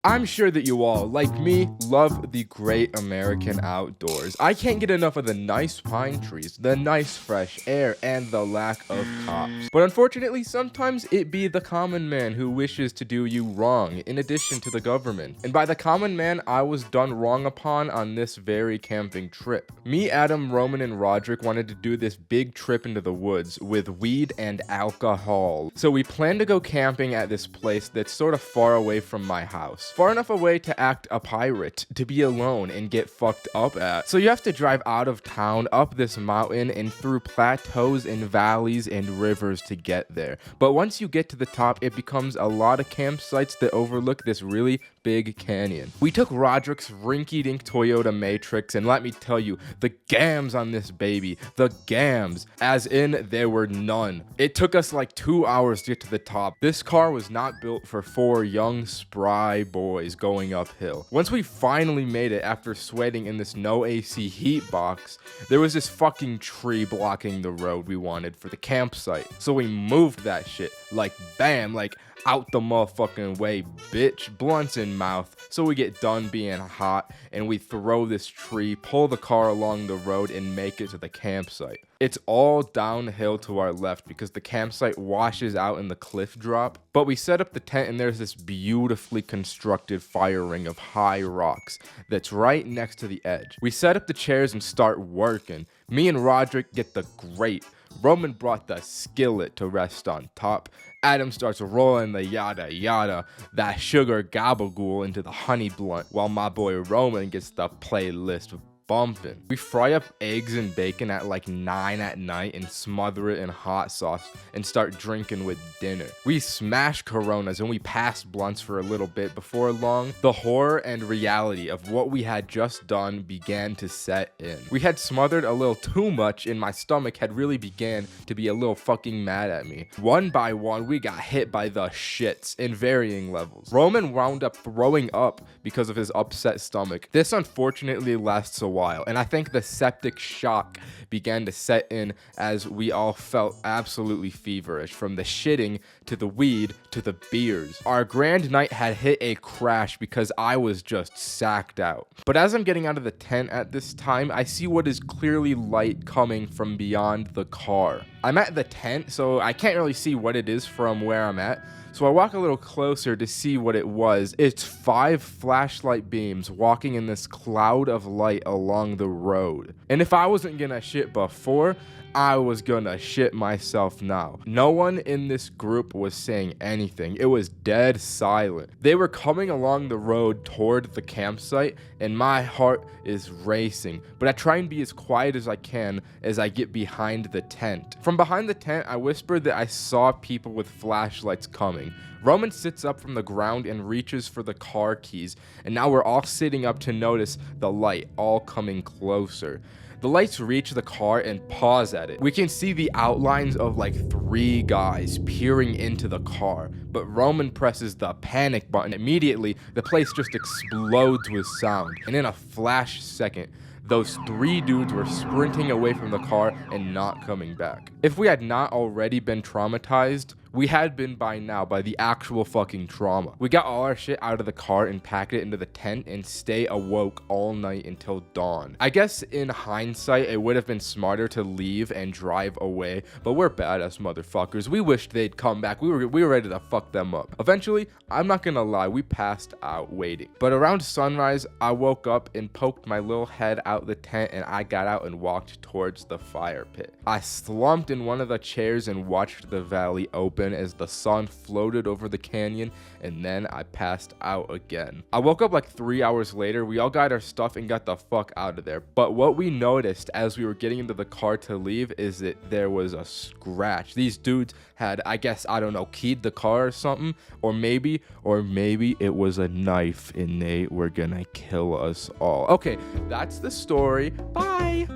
I'm sure that you all, like me, love the great American outdoors. I can't get enough of the nice pine trees, the nice fresh air, and the lack of cops. But unfortunately, sometimes it be the common man who wishes to do you wrong, in addition to the government. And by the common man, I was done wrong upon on this very camping trip. Me, Adam, Roman, and Roderick wanted to do this big trip into the woods with weed and alcohol. So we planned to go camping at this place that's sort of far away from my house. Far enough away to act a pirate, to be alone and get fucked up at. So you have to drive out of town, up this mountain, and through plateaus and valleys and rivers to get there. But once you get to the top, it becomes a lot of campsites that overlook this really big canyon. We took Roderick's rinky-dink Toyota Matrix, and let me tell you, the gams on this baby, the gams, as in there were none. It took us like 2 hours to get to the top. This car was not built for 4 young, spry boys going uphill. Once we finally made it after sweating in this no AC heat box, there was this fucking tree blocking the road we wanted for the campsite. So we moved that shit, like bam, like out the motherfucking way, bitch, blunts in mouth. So we get done being hot and we throw this tree, pull the car along the road, and make it to the campsite. It's all downhill to our left because the campsite washes out in the cliff drop. But we set up the tent and there's this beautifully constructed fire ring of high rocks that's right next to the edge. We set up the chairs and start working. Me and Roderick get the grate. Roman brought the skillet to rest on top. Adam starts rolling the yada yada, that sugar gabagool into the honey blunt, while my boy Roman gets the playlist bumping. We fry up eggs and bacon at like 9 at night and smother it in hot sauce and start drinking with dinner. We smash Coronas and we pass blunts for a little bit. Before long, the horror and reality of what we had just done began to set in. We had smothered a little too much and my stomach had really began to be a little fucking mad at me. One by one, we got hit by the shits in varying levels. Roman wound up throwing up because of his upset stomach. This unfortunately lasts a while, and I think the septic shock began to set in as we all felt absolutely feverish, from the shitting to the weed to the beers. Our grand night had hit a crash because I was just sacked out. But as I'm getting out of the tent at this time, I see what is clearly light coming from beyond the car. I'm at the tent, so I can't really see what it is from where I'm at. So I walk a little closer to see what it was. It's 5 flashlight beams walking in this cloud of light along the road. And if I wasn't gonna shit before, I was gonna shit myself now. No one in this group was saying anything. It was dead silent. They were coming along the road toward the campsite, and my heart is racing. But I try and be as quiet as I can as I get behind the tent. From behind the tent, I whispered that I saw people with flashlights coming. Roman sits up from the ground and reaches for the car keys, and now we're all sitting up to notice the light all coming closer. The lights reach the car and pause at it. We can see the outlines of like 3 guys peering into the car, but Roman presses the panic button. Immediately, the place just explodes with sound, and in a flash second, those 3 dudes were sprinting away from the car and not coming back. If we had not already been traumatized, we had been by now by the actual fucking trauma. We got all our shit out of the car and packed it into the tent and stay awoke all night until dawn. I guess in hindsight, it would have been smarter to leave and drive away, but we're badass motherfuckers. We wished they'd come back. We were ready to fuck them up. Eventually, I'm not gonna lie, we passed out waiting. But around sunrise, I woke up and poked my little head out the tent and I got out and walked towards the fire pit. I slumped in one of the chairs and watched the valley open as the sun floated over the canyon, and then I passed out again. I woke up like 3 hours later. We all got our stuff and got the fuck out of there. But what we noticed as we were getting into the car to leave is that there was a scratch. These dudes had, I guess, I don't know, keyed the car or something, or maybe it was a knife and they were gonna kill us all. Okay, that's the story. Bye.